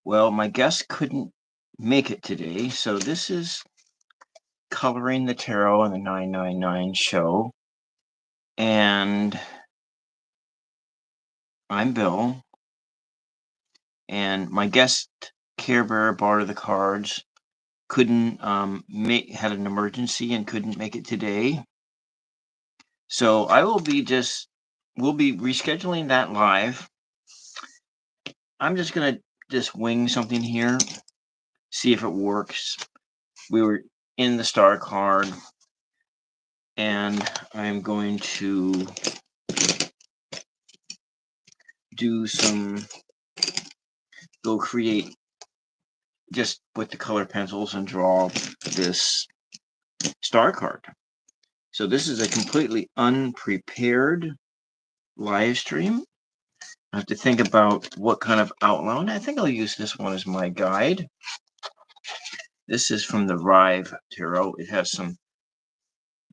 Well, my guest couldn't make it today, so this is Coloring the Tarot on the 999 show. And I'm Bill, and my guest Care Bearer Bar of the Cards couldn't had an emergency and couldn't make it today. So we'll be rescheduling that live. I'm just gonna just wing something here, see if it works. We were in the star card, and I'm going to go create just with the color pencils and draw this star card. So this is a completely unprepared live stream. I have to think about what kind of outline. I think I'll use this one as my guide. This is from the Rive Tarot. It has some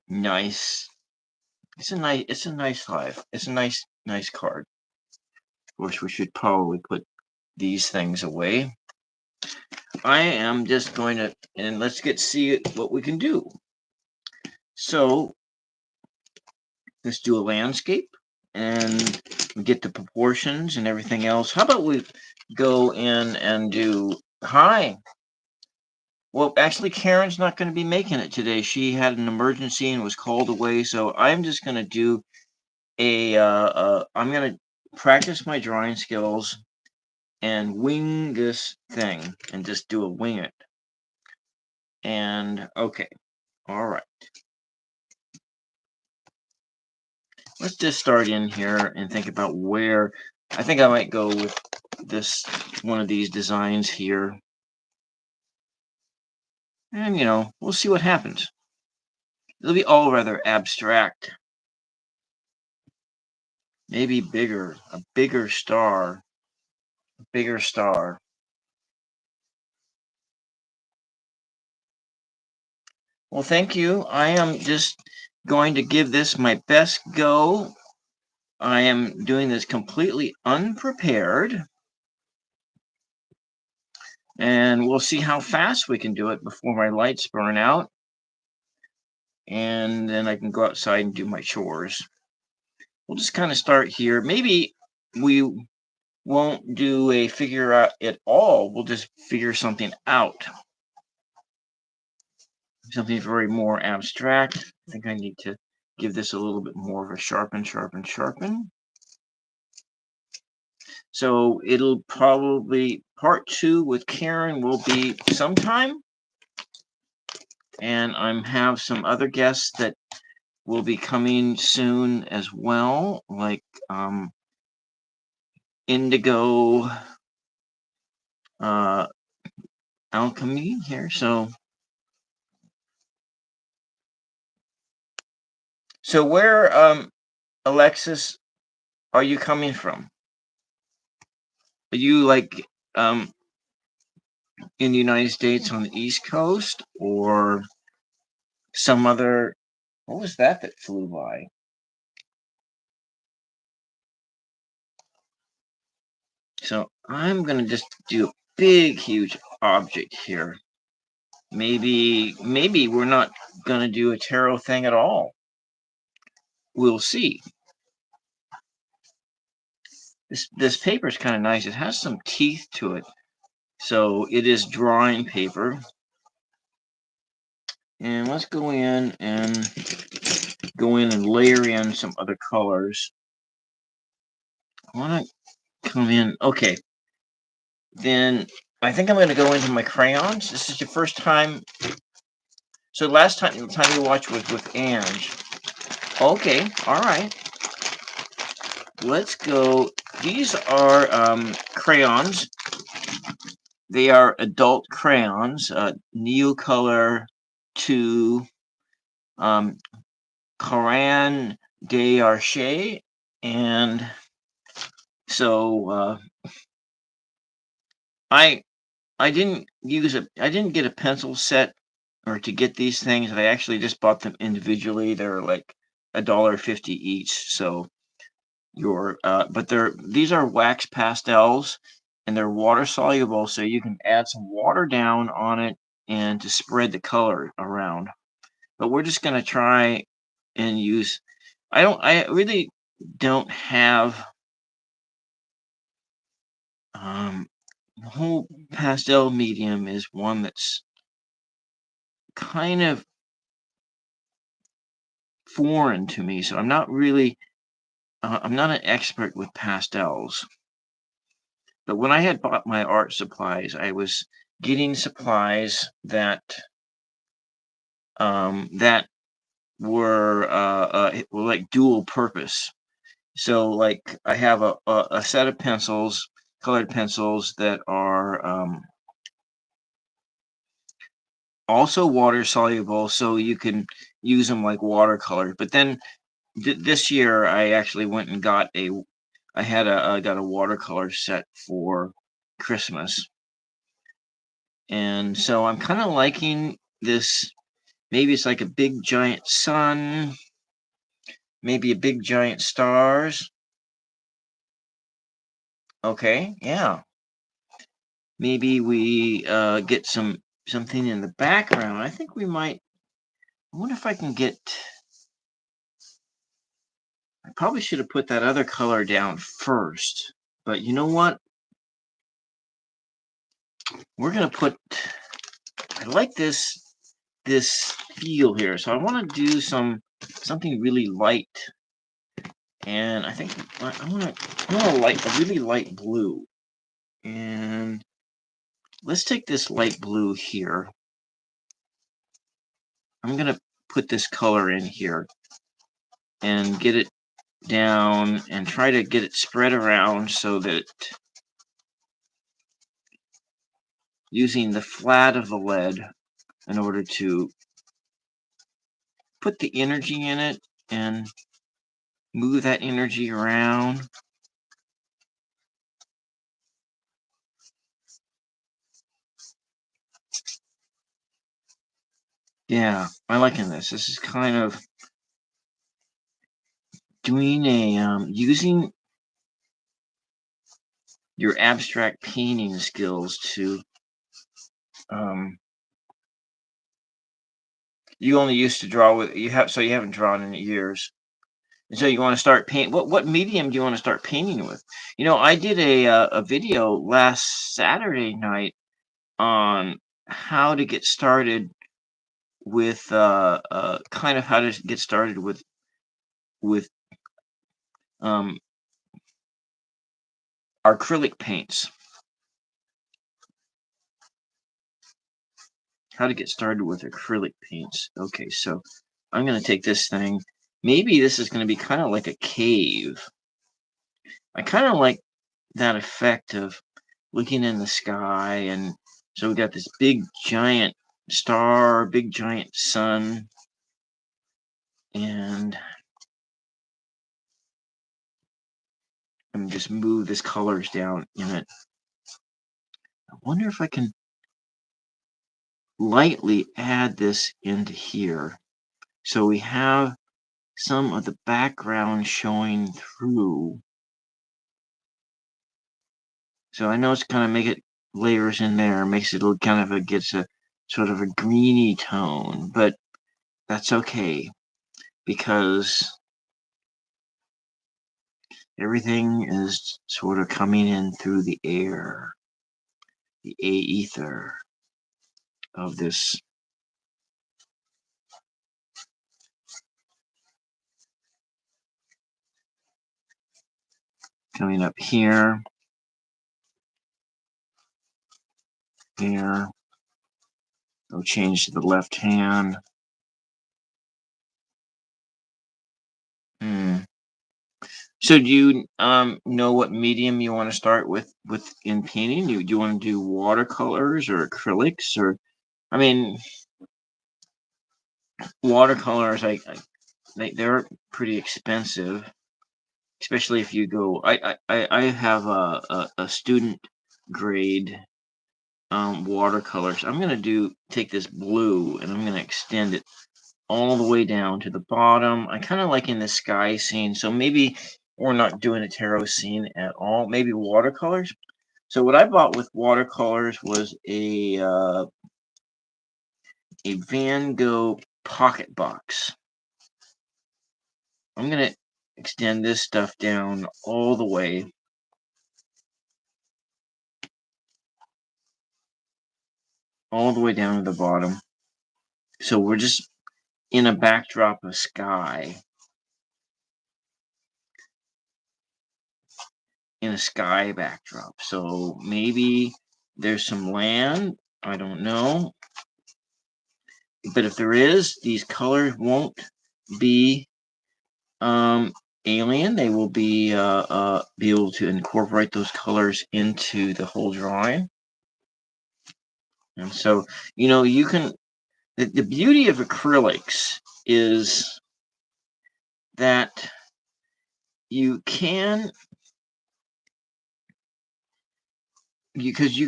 nice. It's a nice live. It's a nice card. Of course, we should probably put these things away. I am just going to, and let's see what we can do. So let's do a landscape and get the proportions and everything else. How about we go in and do, hi. Well, actually, Karen's not going to be making it today. She had an emergency and was called away. So I'm just going to do I'm going to practice my drawing skills and wing this thing and just do a wing it. And okay, all right. Let's just start in here and think about where I think I might go with this one of these designs here. And we'll see what happens. It'll be all rather abstract. Maybe bigger, a bigger star. A bigger star. Well, thank you. I am just going to give this my best go. I am doing this completely unprepared. And we'll see how fast we can do it before my lights burn out. And then I can go outside and do my chores. We'll just kind of start here. Maybe we won't do a figure out at all. We'll just figure something out. Something very more abstract. I think I need to give this a little bit more of a sharpen. So it'll probably part 2 with Karen will be sometime. And I have some other guests that will be coming soon as well, like Indigo Alchemy here. So where, Alexis, are you coming from? Are you like in the United States on the East Coast or some other? What was that flew by? So I'm gonna just do a big, huge object here. Maybe we're not gonna do a tarot thing at all. We'll see. This paper is kind of nice. It has some teeth to it. So it is drawing paper. And let's go in and layer in some other colors. I want to come in. Okay. Then I think I'm going to go into my crayons. This is your first time. So the time you watched was with Ange. Okay. All right. Let's go. These are crayons. They are adult crayons. Neocolor 2. Coran de Arche, and so I didn't get a pencil set or to get these things. I actually just bought them individually. They're like $1.50 each. So but these are wax pastels, and they're water soluble, so you can add some water down on it and to spread the color around. But we're just going to try and use, I really don't have the whole pastel medium is one that's kind of foreign to me, so I'm not really I'm not an expert with pastels. But when I had bought my art supplies, I was getting supplies that were like dual purpose. So like I have a set of pencils, colored pencils that are also water soluble, so you can use them like watercolor. But then this year I actually went and I got a watercolor set for Christmas, and so I'm kind of liking this. Maybe it's like a big giant sun, maybe a big giant stars. Okay, yeah. Maybe we get something in the background. I think we might. I wonder if I can get. I probably should have put that other color down first. But you know what? We're gonna put. I like this feel here, so I want to do something really light, and I think I want a really light blue, and let's take this light blue here. I'm gonna put this color in here and get it down and try to get it spread around so that using the flat of the lead in order to put the energy in it and move that energy around. Yeah, I'm liking this. This is kind of doing a using your abstract painting skills to um, you only used to draw with you haven't drawn in years, and so you want to start paint. What medium do you want to start painting with? You know, I did a video last Saturday night on how to get started with kind of how to get started with um, acrylic paints. How to get started with acrylic paints. Okay, so I'm going to take this thing. Maybe this is going to be kind of like a cave. I kind of like that effect of looking in the sky. And so we got this big giant star, big giant sun. And I'm just move this colors down in it. I wonder if I can lightly add this into here. So we have some of the background showing through. So I know it's kind of make it layers in there, makes it look kind of gets a sort of a greeny tone, but that's okay because everything is sort of coming in through the air, the aether of this. Coming up here, here. I'll change to the left hand. Hmm. So do you know what medium you want to start with in painting? Do you want to do watercolors or acrylics or I mean watercolors they're pretty expensive, especially if you go I have a student grade watercolors. I'm gonna take this blue and I'm gonna extend it all the way down to the bottom. I kind of like in the sky scene, so maybe we're not doing a tarot scene at all. Maybe watercolors. So what I bought with watercolors was a Van Gogh pocket box. I'm going to extend this stuff down all the way. All the way down to the bottom. So we're just in a backdrop of sky. In a sky backdrop. So maybe there's some land. I don't know. But if there is, these colors won't be alien. They will be able to incorporate those colors into the whole drawing. And so, you can. The beauty of acrylics is that you can, because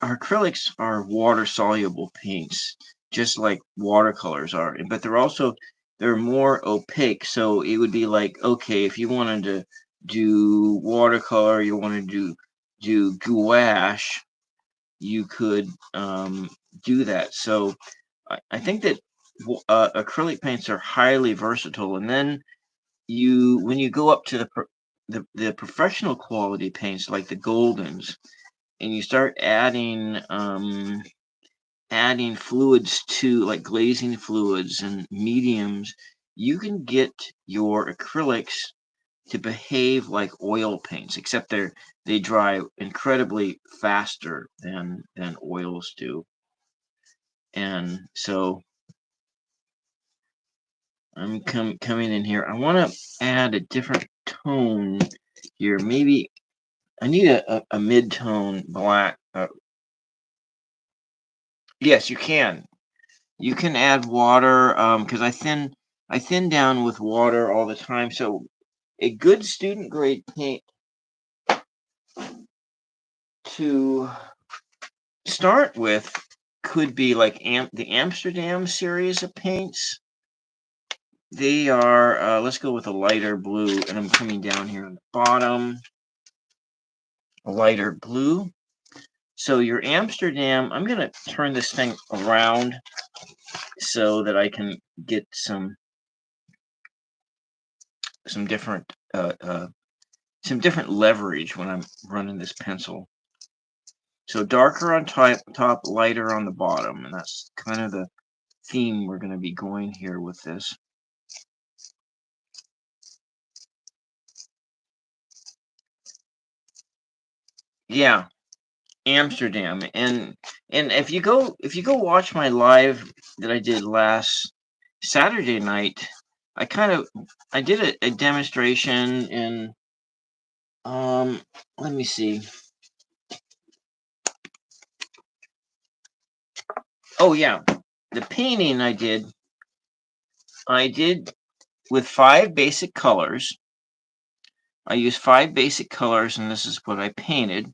acrylics are water soluble paints, just like watercolors are, but they're more opaque. So it would be like, okay, if you wanted to do watercolor, you wanted to do gouache, you could do that. So I think that acrylic paints are highly versatile. And then when you go up to the professional quality paints like the Goldens, and you start adding fluids to, like, glazing fluids and mediums, you can get your acrylics to behave like oil paints, except they dry incredibly faster than oils do. And so I'm coming in here. I want to add a different tone here. Maybe I need a mid-tone black. Yes, you can. You can add water, because I thin down with water all the time. So a good student grade paint to start with could be like the Amsterdam series of paints. They are, let's go with a lighter blue, and I'm coming down here on the bottom, a lighter blue. So your Amsterdam, I'm going to turn this thing around so that I can get some different leverage when I'm running this pencil. So darker on top, lighter on the bottom, and that's kind of the theme we're going to be going here with this. Yeah, Amsterdam. And if you go watch my live that I did last Saturday night, I did a demonstration in let me see. Oh yeah, the painting I did with 5 basic colors. I used 5 basic colors, and this is what I painted.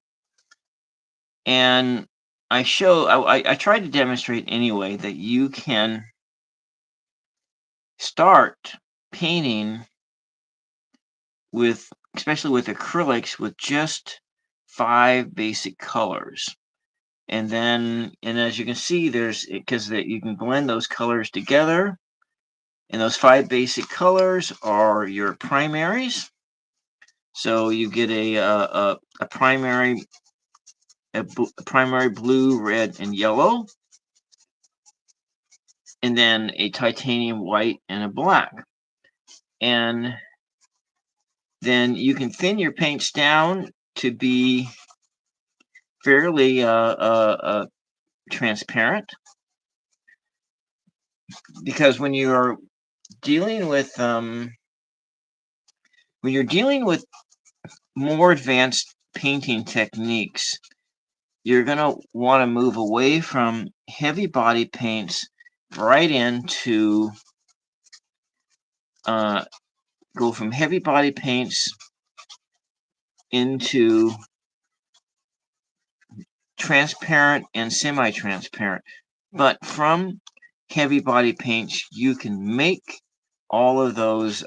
And I tried to demonstrate anyway that you can start painting especially with acrylics, with just 5 basic colors. And as you can see, because you can blend those colors together, and those 5 basic colors are your primaries. So you get a primary blue, red, and yellow, and then a titanium white and a black. And then you can thin your paints down to be fairly transparent, because when you're dealing with more advanced painting techniques, you're going to want to move away from heavy body paints right into go from heavy body paints into transparent and semi-transparent. But from heavy body paints, you can make all of those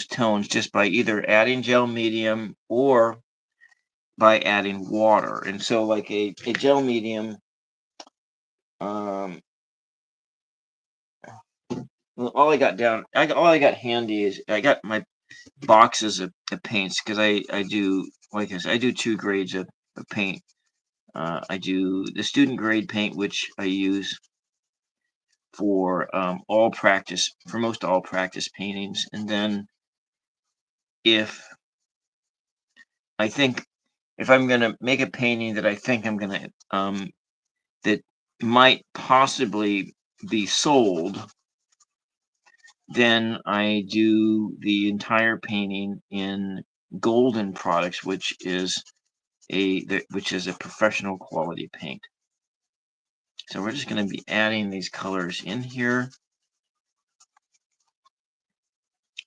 tones just by either adding gel medium or by adding water. And so like a gel medium, um, all I got handy is I got my boxes of paints because I do, like I said, I do two grades of paint. I do the student grade paint, which I use for most all practice paintings. And then if I think if I'm going to make a painting that I think I'm going to that might possibly be sold, then I do the entire painting in golden products, which is a professional quality paint. So we're just going to be adding these colors in here,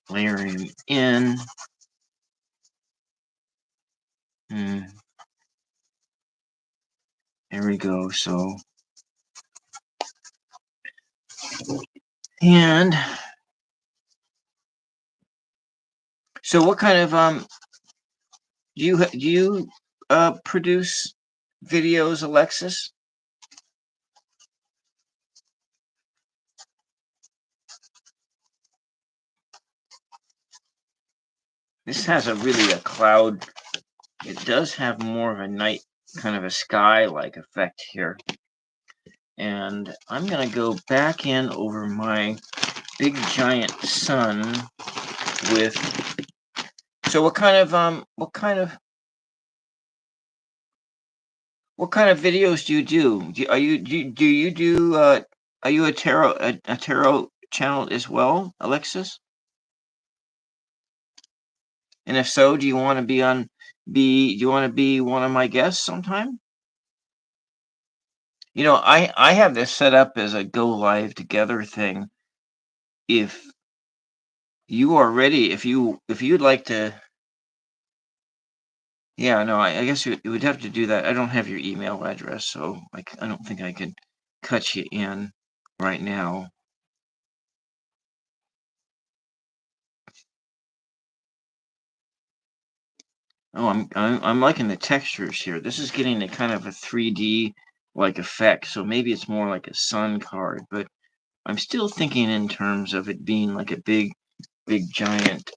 layering them in. There we go. And so what kind of do you produce videos, Alexis? This has a cloud. It does have more of a night, kind of a sky-like effect here. And I'm gonna go back in over my big giant sun with. So what kind of videos do you do? Are you a tarot channel as well, Alexis? And if so, do you want to be one of my guests sometime? I have this set up as a go live together thing. If you are ready, if you'd like to, yeah, no, I guess you would have to do that. I don't have your email address, so I don't think I can cut you in right now. Oh, I'm liking the textures here. This is getting a kind of a 3D like effect, so maybe it's more like a sun card, but I'm still thinking in terms of it being like a big giant.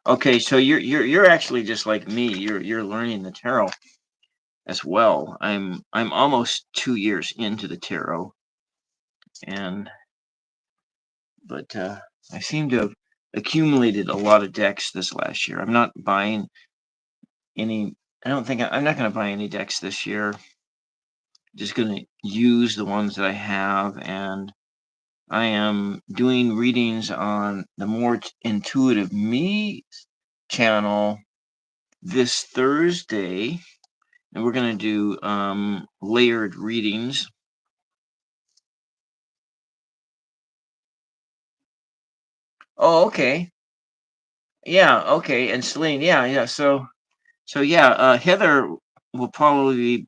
Okay, so you're actually just like me. You're learning the tarot as well. I'm almost 2 years into the tarot, and but I seem to have accumulated a lot of decks this last year. I'm not buying any. I don't think I'm not going to buy any decks this year. Just going to use the ones that I have, and I am doing readings on the More Intuitive Me channel this Thursday, and we're going to do layered readings. Oh, okay. Yeah, okay. And Celine, yeah. So yeah, Heather will probably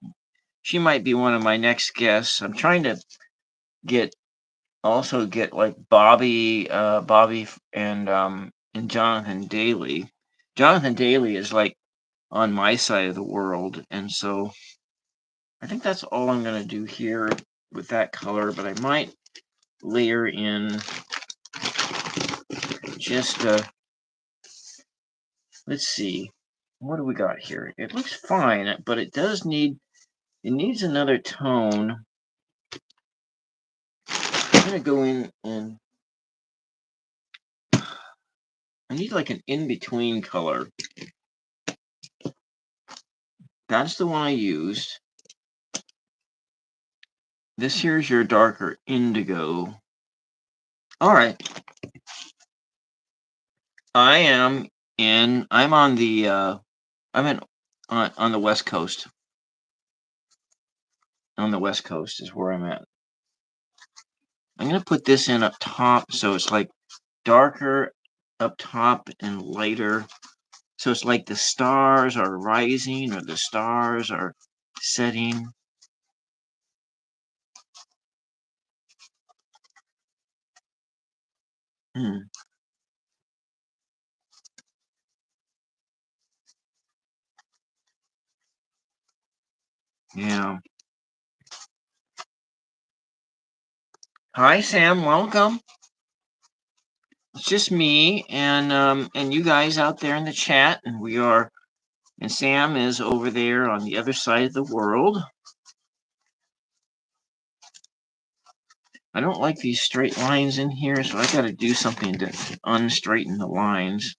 she might be one of my next guests. I'm trying to get get like Bobby and Jonathan Daly. Jonathan Daly is like on my side of the world, and so I think that's all I'm gonna do here with that color. But I might layer in just let's see, what do we got here? It looks fine, but it needs another tone. I'm gonna go in and I need like an in-between color. That's the one I used. This here's your darker indigo. All right. I'm on the I'm in on the West Coast. On the West Coast is where I'm at. I'm gonna put this in up top so it's like darker up top and lighter. So it's like the stars are rising or the stars are setting. Hmm. Yeah. Hi, Sam. Welcome. It's just me and you guys out there in the chat, and Sam is over there on the other side of the world. I don't like these straight lines in here, so I got to do something to unstraighten the lines.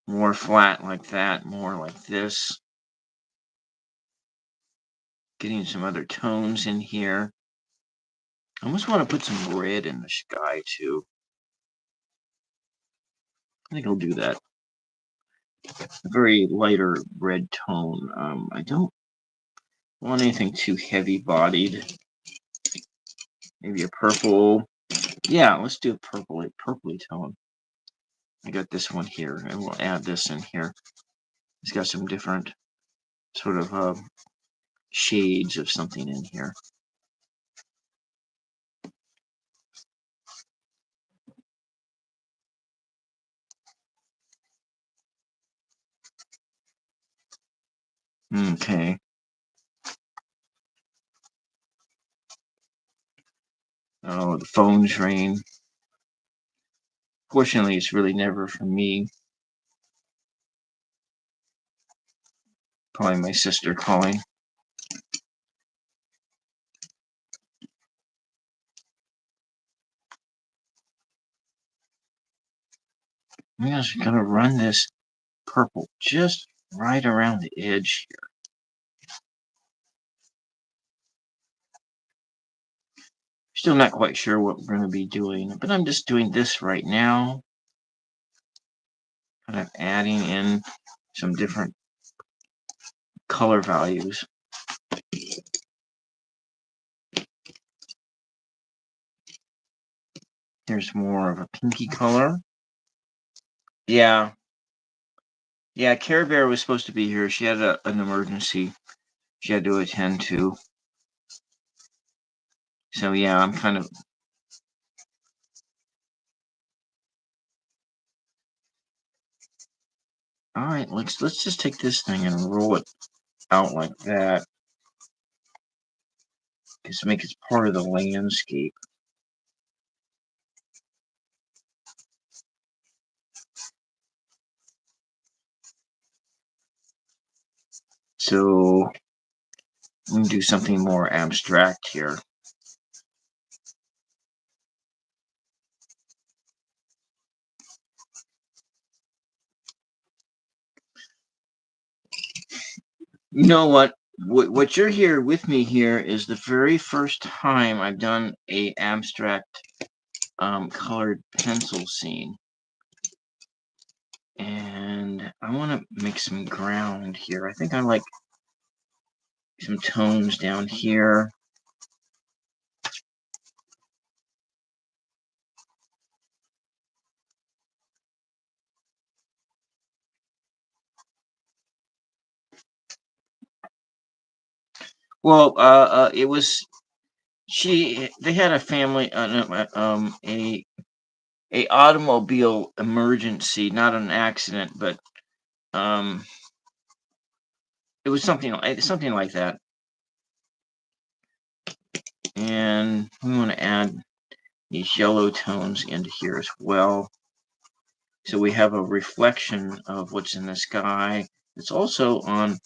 More flat like that, more like this. Getting some other tones in here. I almost want to put some red in the sky too. I think I'll do that. A very lighter red tone. I don't want anything too heavy bodied. Maybe a purple. Yeah, let's do a purpley tone. I got this one here, and we'll add this in here. It's got some different sort of shades of something in here. Okay. Oh, the phone's ringing. Fortunately, it's really never for me. Probably my sister calling. I'm just gonna run this purple just right around the edge here. Still not quite sure what we're going to be doing, but I'm just doing this right now. Kind of adding in some different color values. Here's more of a pinky color. Yeah. Yeah, Care Bear was supposed to be here. She had an emergency she had to attend to. So yeah, I'm kind of... All right, let's just take this thing and roll it out like that. Just make it part of the landscape. So I'm going to do something more abstract here. You know what? What you're here with me here is the very first time I've done a abstract colored pencil scene. And I want to make some ground here. I think I like some tones down here. Well, it was they had a family, a automobile emergency, not an accident, but it was something like that. And we want to add these yellow tones into here as well. So we have a reflection of what's in the sky. It's also on,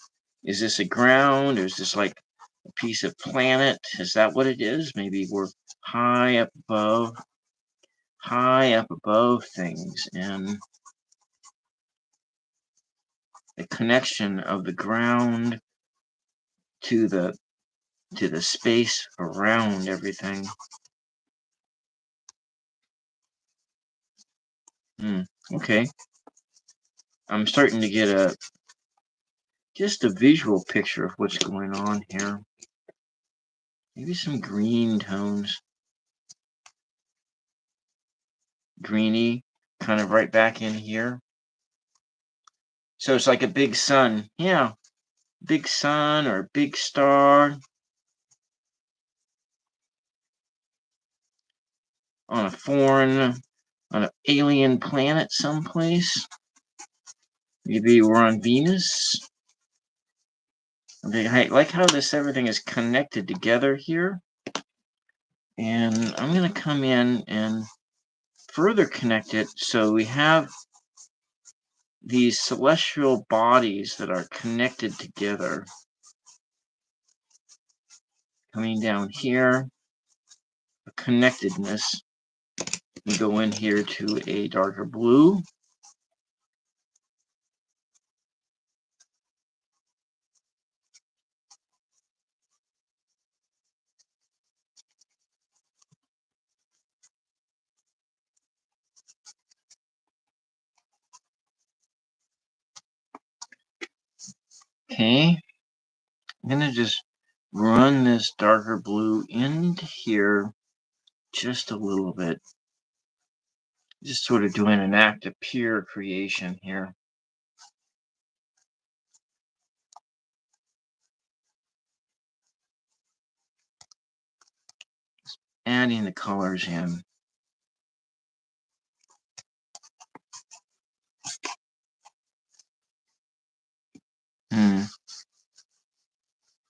is this a ground? Or is this like a piece of planet? Is that what it is? Maybe we're high up above things, and the connection of the ground to the space around everything. Okay. I'm starting to get just a visual picture of what's going on here. Maybe some green tones. Greeny, kind of right back in here. So it's like a big sun. Yeah. Big sun or a big star on on an alien planet someplace. Maybe we're on Venus. I like how everything is connected together here. And I'm going to come in and further connect it so we have these celestial bodies that are connected together. Coming down here, connectedness. We go in here to a darker blue. Okay, I'm going to just run this darker blue into here just a little bit. Just sort of doing an act of pure creation here. Adding the colors in.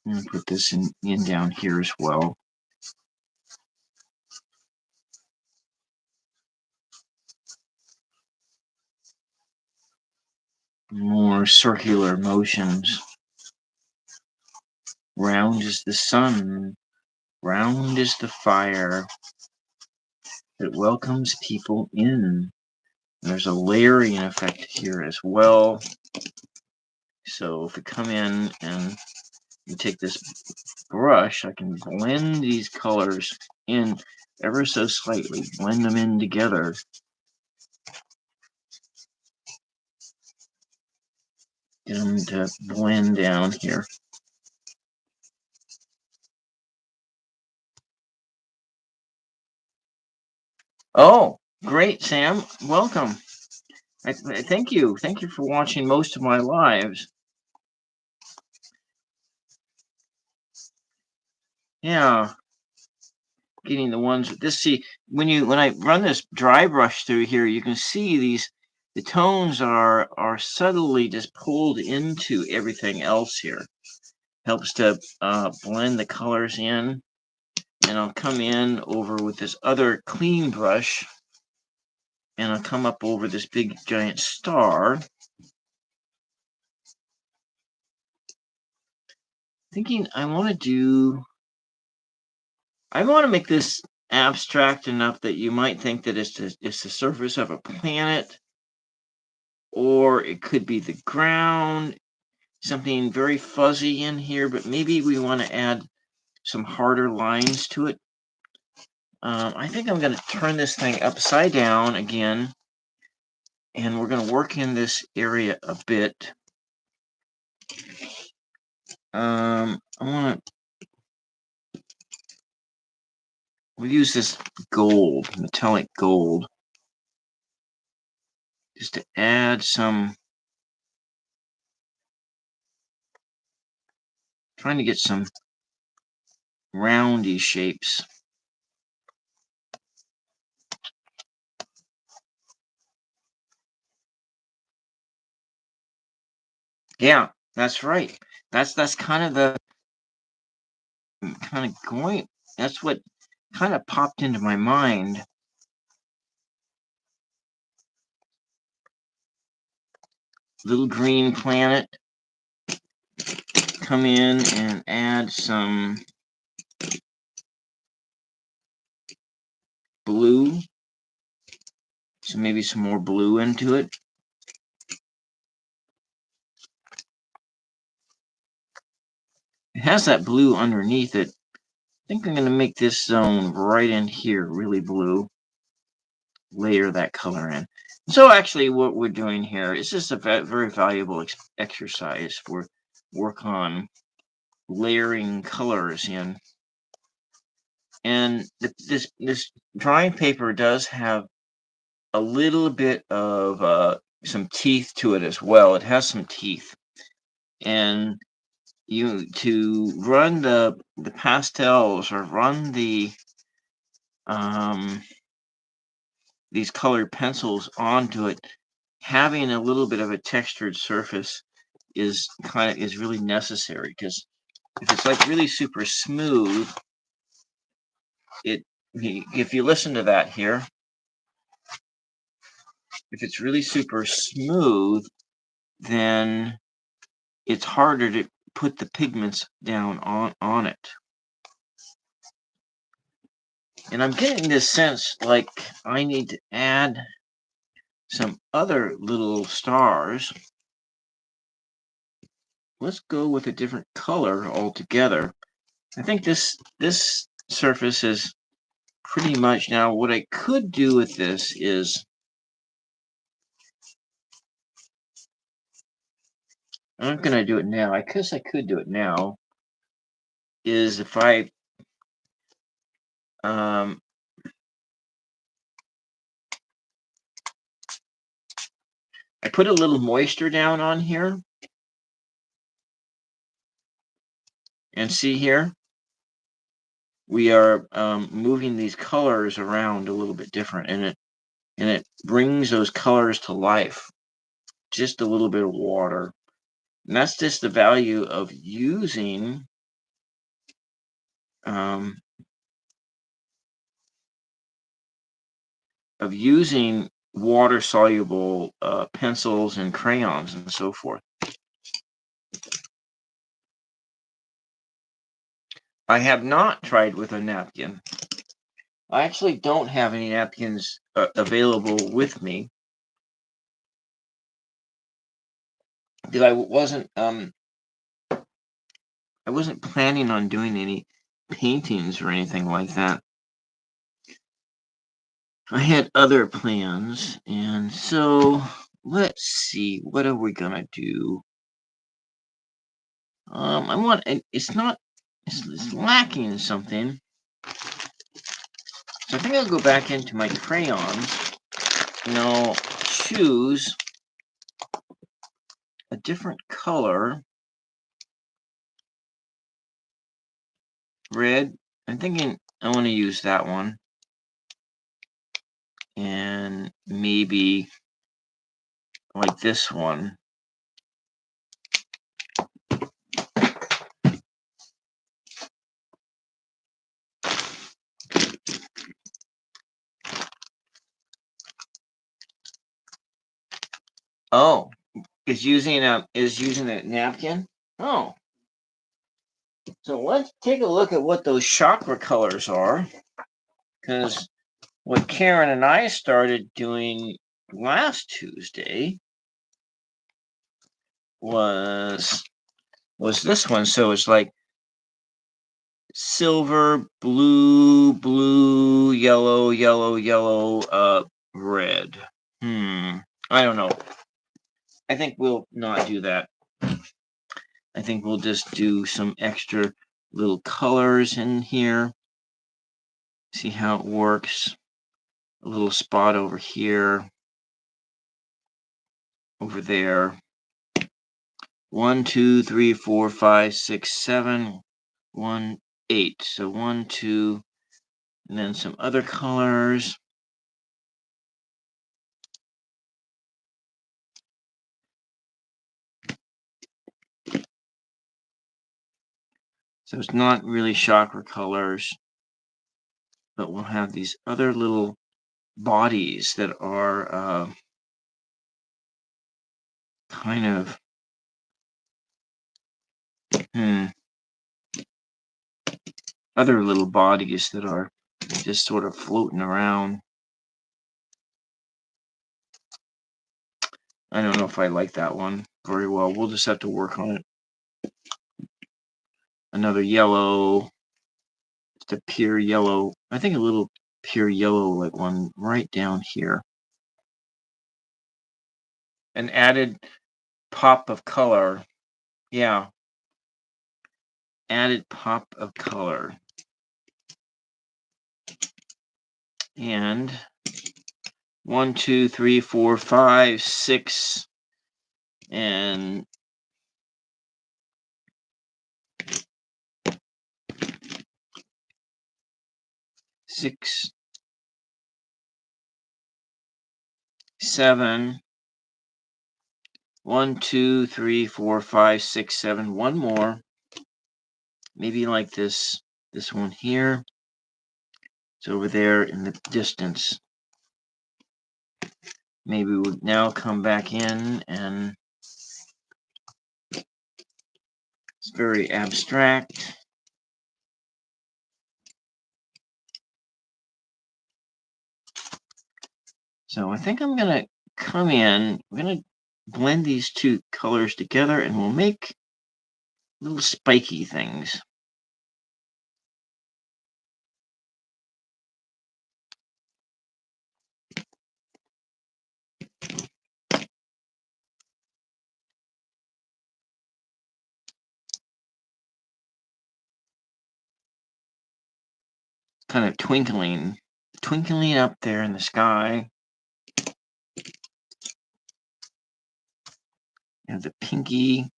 I'm going to put this in down here as well. More circular motions. Round is the sun. Round is the fire that welcomes people in. There's a layering effect here as well. So if we come in and you take this brush, I can blend these colors in ever so slightly, blend them in together. Get them to blend down here. Oh, great, Sam. Welcome. Thank you. Thank you for watching most of my lives. Yeah. Getting the ones with this. See, when I run this dry brush through here, you can see the tones are subtly just pulled into everything else here. Helps to blend the colors in. And I'll come in over with this other clean brush, and I'll come up over this big giant star. Thinking I want to make this abstract enough that you might think that it's the surface of a planet, or it could be the ground, something very fuzzy in here, but maybe we want to add some harder lines to it. I think I'm going to turn this thing upside down again, and we're going to work in this area a bit. I want to we'll use this gold, metallic gold, just to add some, trying to get some roundy shapes. Yeah, that's right. That's kind of going. That's what kind of popped into my mind. Little green planet. Come in and add some blue. So maybe some more blue into it. It has that blue underneath it. I think I'm going to make this zone right in here really blue. Layer that color in. So actually what we're doing here is just a very valuable exercise for work on layering colors in. And this drawing paper does have a little bit of some teeth to it as well. It has some teeth. And to run the pastels or run these colored pencils onto it, having a little bit of a textured surface is really necessary, because if it's like really super smooth, if you listen to that here, if it's really super smooth, then it's harder to put the pigments down on it. And I'm getting this sense like I need to add some other little stars. Let's go with a different color altogether. I think this surface is pretty much now. What I could do with this is, I'm not going to do it now. I guess I could do it now. Is if I I put a little moisture down on here, and see here, we are moving these colors around a little bit different, and it brings those colors to life. Just a little bit of water, and that's just the value of using water-soluble pencils and crayons and so forth. I have not tried with a napkin. I actually don't have any napkins available with me, because I wasn't planning on doing any paintings or anything like that. I had other plans, and so let's see, what are we gonna do? I want, it's lacking something, so I think I'll go back into my crayons, and I'll choose a different color. Red. I'm thinking I want to use that one, and maybe like this one. Oh, is using a napkin. Oh, so let's take a look at what those chakra colors are, because what Karen and I started doing last Tuesday was this one. So it's like silver, blue, blue, yellow, yellow, yellow, red. I don't know. I think we'll not do that. I think we'll just do some extra little colors in here. See how it works. A little spot over here, over there. 1, 2, 3, 4, 5, 6, 7, 1, 8. So 1, 2, and then some other colors. So it's not really chakra colors, but we'll have these other little bodies that are kind of other little bodies that are just sort of floating around. I don't know if I like that one very well. We'll just have to work on it. Another yellow, just a pure yellow. I think a little pure yellow, like one right down here. An added pop of color. Yeah. Added pop of color. And 1, 2, 3, 4, 5, 6, and 6, 7, 1, 2, 3, 4, 5, 6, 7. One more. Maybe like this one here. It's over there in the distance. Maybe we'll now come back in, and it's very abstract. So I think I'm going to come in. I'm going to blend these two colors together, and we'll make little spiky things. Kind of twinkling up there in the sky. And the pinky.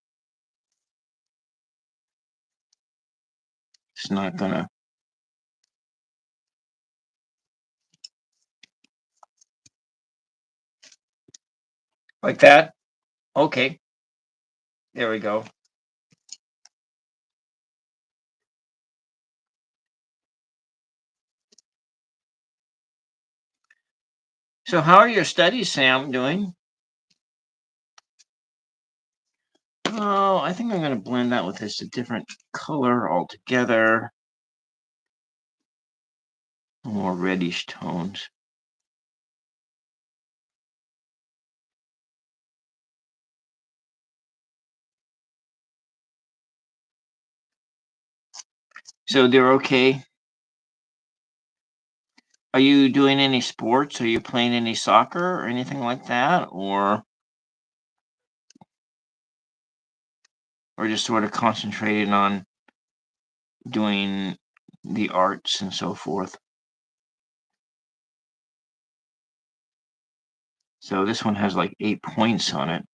It's not gonna. Like that? Okay. There we go. So how are your studies, Sam, doing? Oh, I think I'm going to blend that with just a different color altogether. More reddish tones. So they're okay. Are you doing any sports? Are you playing any soccer or anything like that? Or just sort of concentrating on doing the arts and so forth? So this one has like 8 points on it.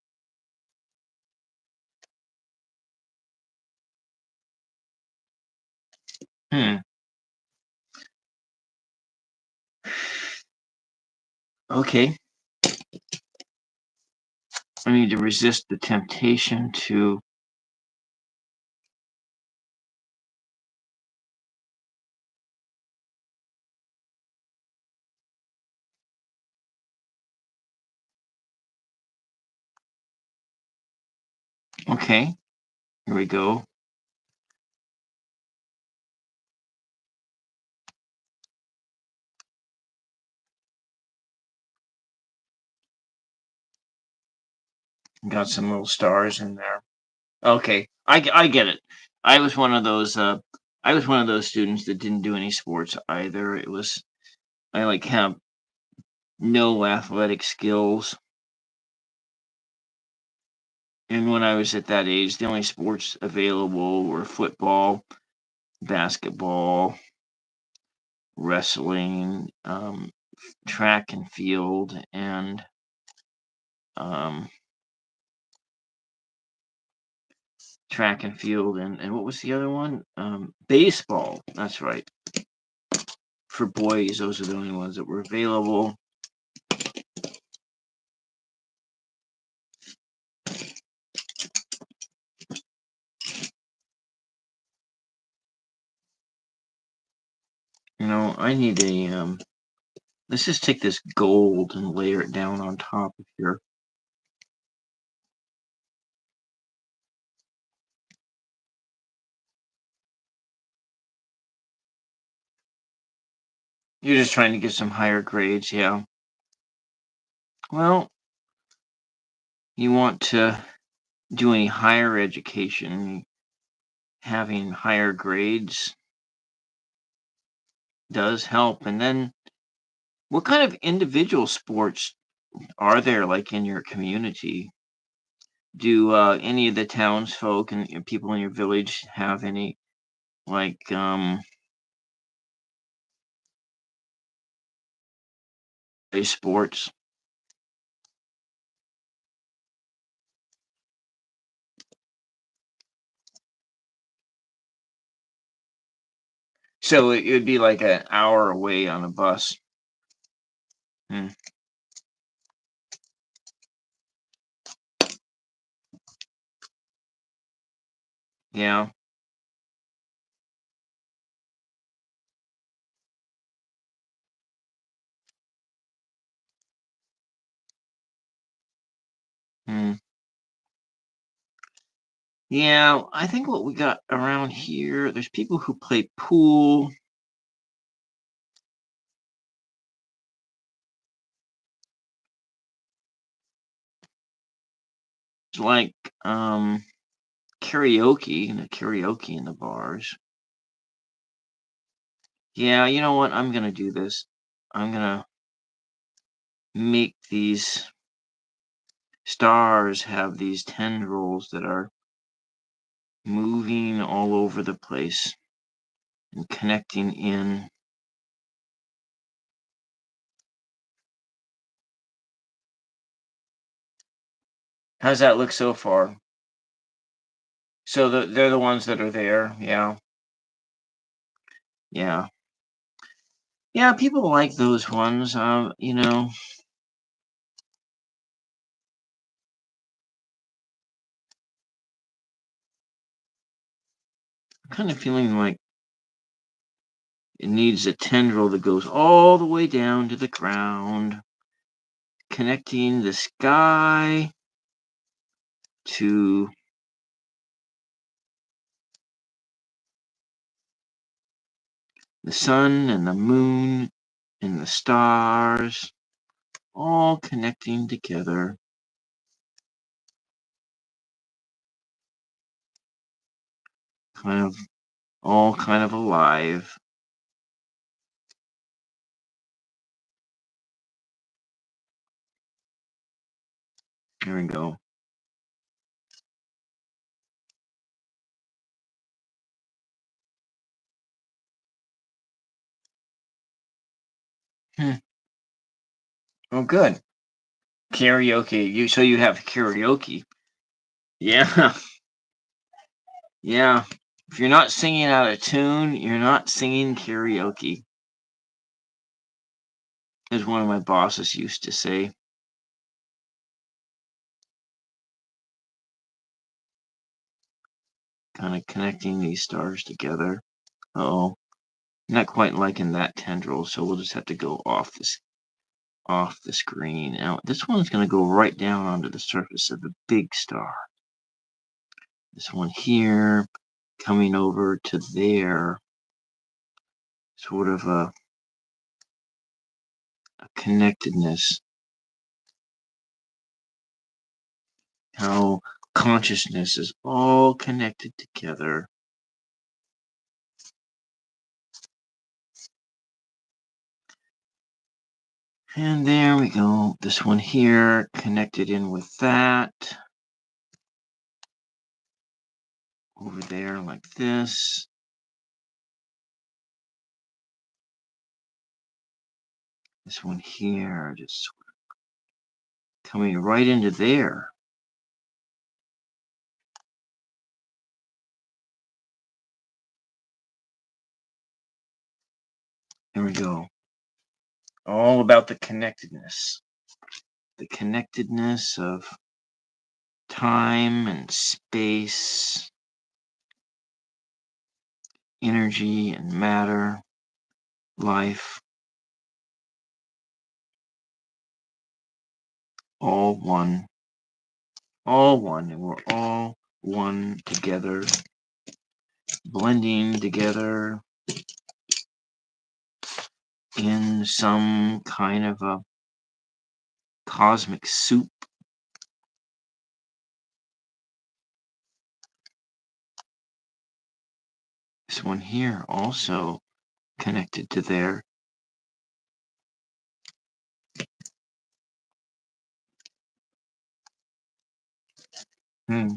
Okay. I need to resist the temptation to okay. Here we go. Got some little stars in there. Okay, I get it. I was one of those. I was one of those students that didn't do any sports either. I like have no athletic skills, and when I was at that age, the only sports available were football, basketball, wrestling, track and field, and um, and what was the other one? Baseball. That's right. For boys, those are the only ones that were available. I need a let's just take this gold and layer it down on top of here. You're just trying to get some higher grades, yeah. Well, you want to do any higher education, having higher grades does help. And then what kind of individual sports are there like in your community? Do any of the townsfolk and people in your village have any like play sports? So it would be like an hour away on a bus. Hmm. Yeah. Hmm. Yeah, I think what we got around here, there's people who play pool. It's like um karaoke, karaoke in the bars. Yeah, you know what? I'm gonna do this. I'm gonna make these stars have these tendrils that are moving all over the place and connecting in. How's that look so far? So they're the ones that are there. Yeah. Yeah. Yeah, people like those ones. I'm kind of feeling like it needs a tendril that goes all the way down to the ground, connecting the sky to the sun and the moon and the stars, all connecting together, kind of all kind of alive. There we go. Hmm. Oh, good. Karaoke. You have karaoke. Yeah. Yeah. If you're not singing out of tune, you're not singing karaoke, as one of my bosses used to say. Kind of connecting these stars together. Oh, not quite liking that tendril, so we'll just have to go off the screen. Now this one's going to go right down onto the surface of the big star. This one here coming over to there, sort of a connectedness. How consciousness is all connected together. And there we go. This one here connected in with that. Over there like this. This one here just coming right into there. There we go. All about the connectedness. The connectedness of time and space, energy and matter, life, all one, and we're all one together, blending together in some kind of a cosmic soup. This one here also connected to there. Hmm.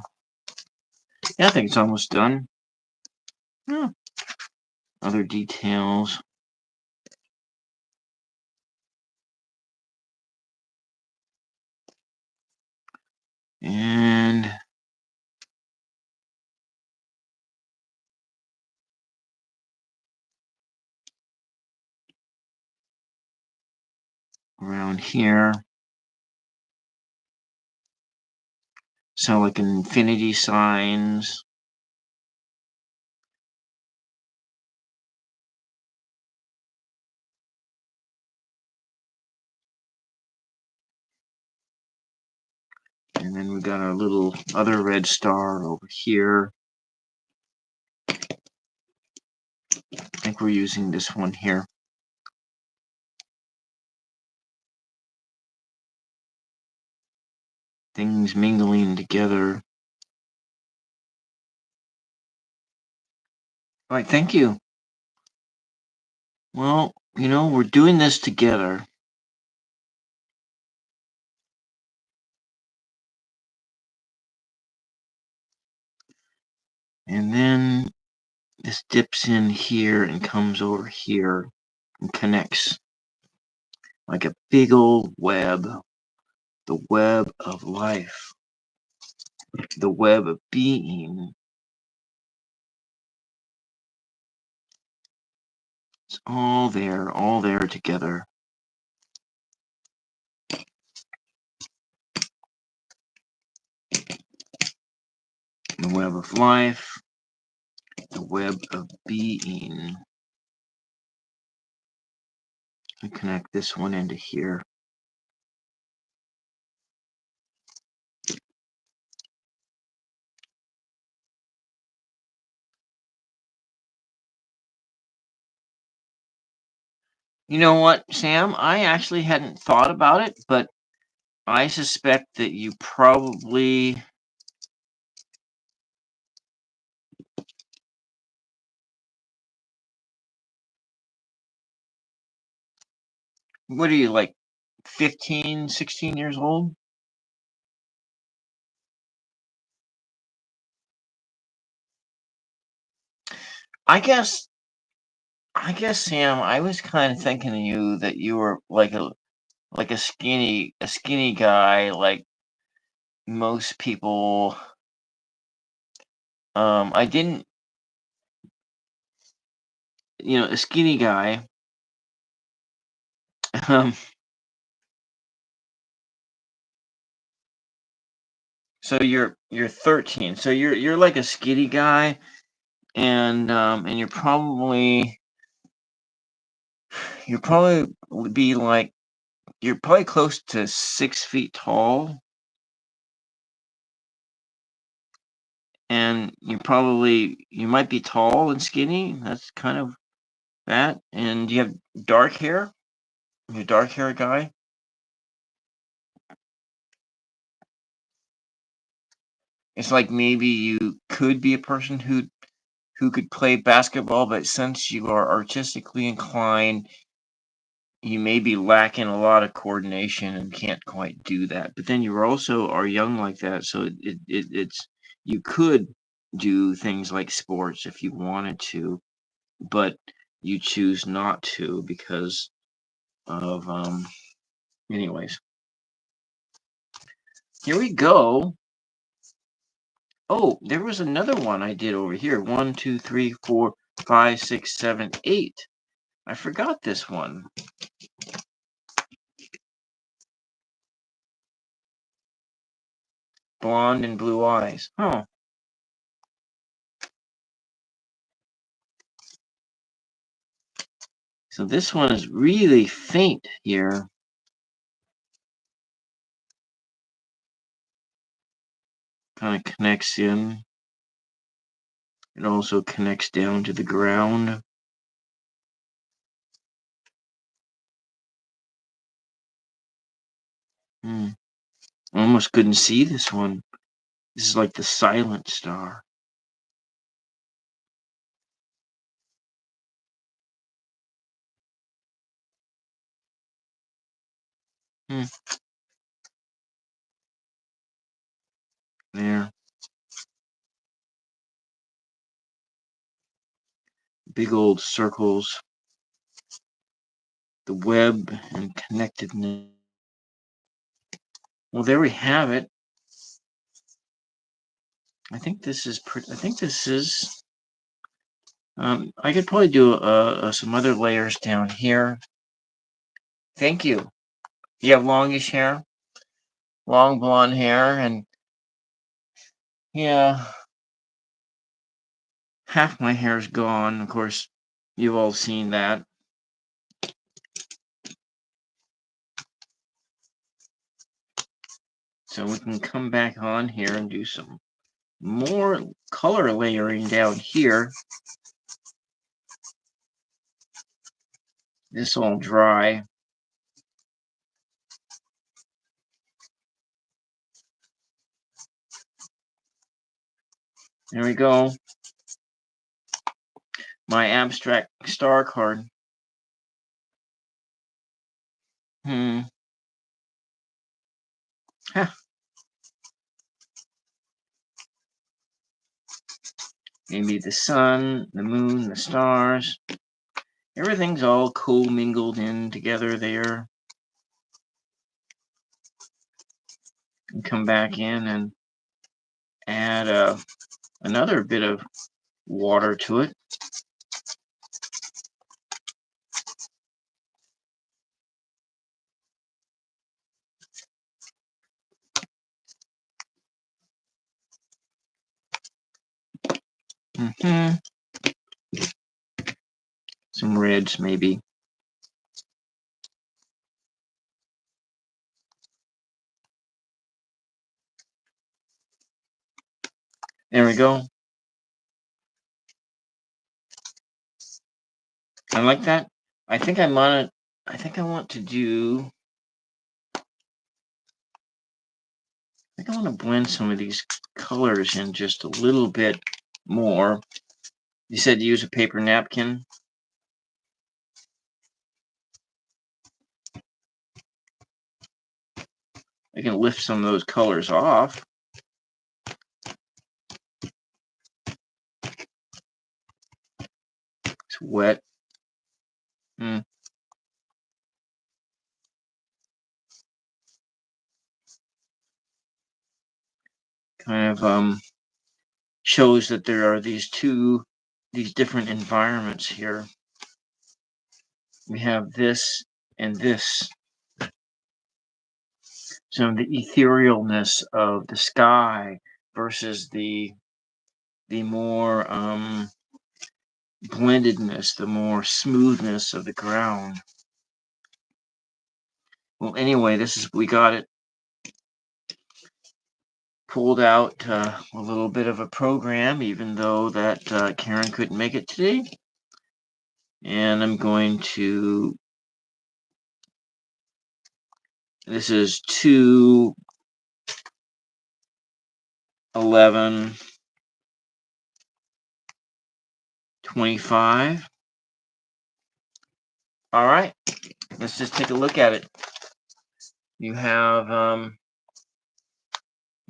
Yeah, I think it's almost done. Yeah. Other details. And around here. So like infinity signs. And then we got our little other red star over here. I think we're using this one here. Things mingling together. All right, thank you. Well, we're doing this together. And then this dips in here and comes over here and connects like a big old web, the web of life, the web of being. It's all there together. The web of life, the web of being. I connect this one into here. You know what, Sam? I actually hadn't thought about it, but I suspect that you probably what are you, like 15, 16 years old? I guess Sam, I was kind of thinking of you that you were like a skinny guy, like most people. I didn't, a skinny guy. Um, so you're 13. So you're like a skinny guy, and you're probably would be like you're probably close to 6 feet tall, and you might be tall and skinny. That's kind of that. And you have dark hair. You're a dark hair guy. It's like maybe you could be a person who could play basketball, but since you are artistically inclined, you may be lacking a lot of coordination and can't quite do that. But then you also are young like that, so it's you could do things like sports if you wanted to, but you choose not to because of anyways. Here we go. Oh, there was another one I did over here. 1, 2, 3, 4, 5, 6, 7, 8. I forgot this one. Blonde and blue eyes. Huh. So this one is really faint here. Kind of connects in. It also connects down to the ground. I almost couldn't see this one. This is like the silent star. Hmm. There. Big old circles. The web and connectedness. Well, there we have it. I think this is pretty. I think this is. I could probably do some other layers down here. Thank you. You have longish hair, long blonde hair, and yeah, half my hair is gone. Of course, you've all seen that. So we can come back on here and do some more color layering down here. This all dry. There we go. My abstract star card. Huh. Maybe the sun, the moon, the stars. Everything's all co-mingled in together there. And come back in and add another bit of water to it. Some reds, maybe. There we go. I like that. I think I want to do. I think I want to blend some of these colors in just a little bit more. You said use a paper napkin. I can lift some of those colors off. It's wet. Kind of shows that there are these different environments here. We have this and this. So the etherealness of the sky versus the more blendedness, the more smoothness of the ground. Well, anyway, we got it pulled out a little bit of a program, even though that Karen couldn't make it today. And I'm going to, this is 2/11/25. All right, let's just take a look at it. You have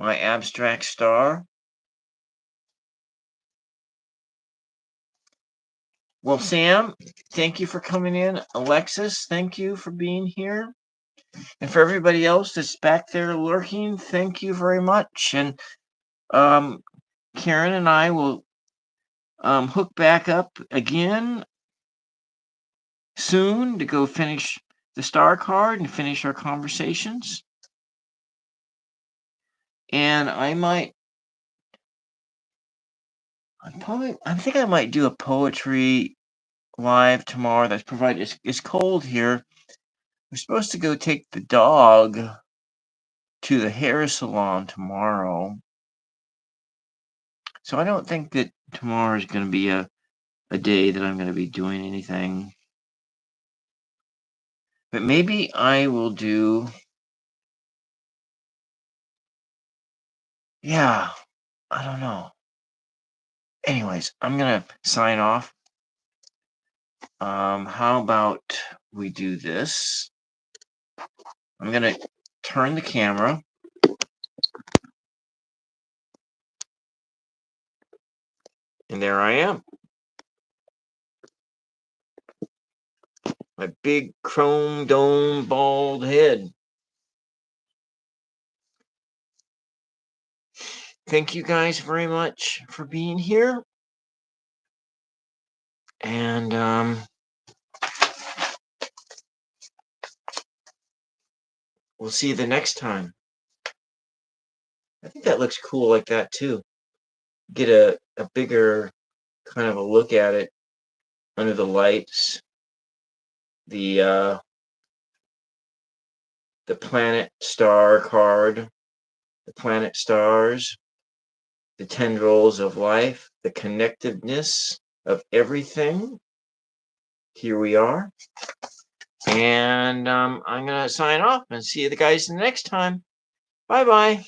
my abstract star. Well, Sam, thank you for coming in. Alexis, thank you for being here. And for everybody else that's back there lurking, thank you very much. And Karen and I will hook back up again soon to go finish the star card and finish our conversations. And I think I might do a poetry live tomorrow. That's provided. It's cold here. We're supposed to go take the dog to the hair salon tomorrow. So I don't think that tomorrow is going to be a day that I'm going to be doing anything. But maybe I will do. Yeah, I don't know. Anyways, I'm going to sign off. How about we do this? I'm going to turn the camera. And there I am. My big chrome dome bald head. Thank you guys very much for being here. And we'll see you the next time. I think that looks cool like that too. Get a bigger kind of a look at it under the lights. The planet star card. the planet stars, the tendrils of life, the connectedness of everything. Here we are. And I'm going to sign off and see you guys the next time. Bye-bye.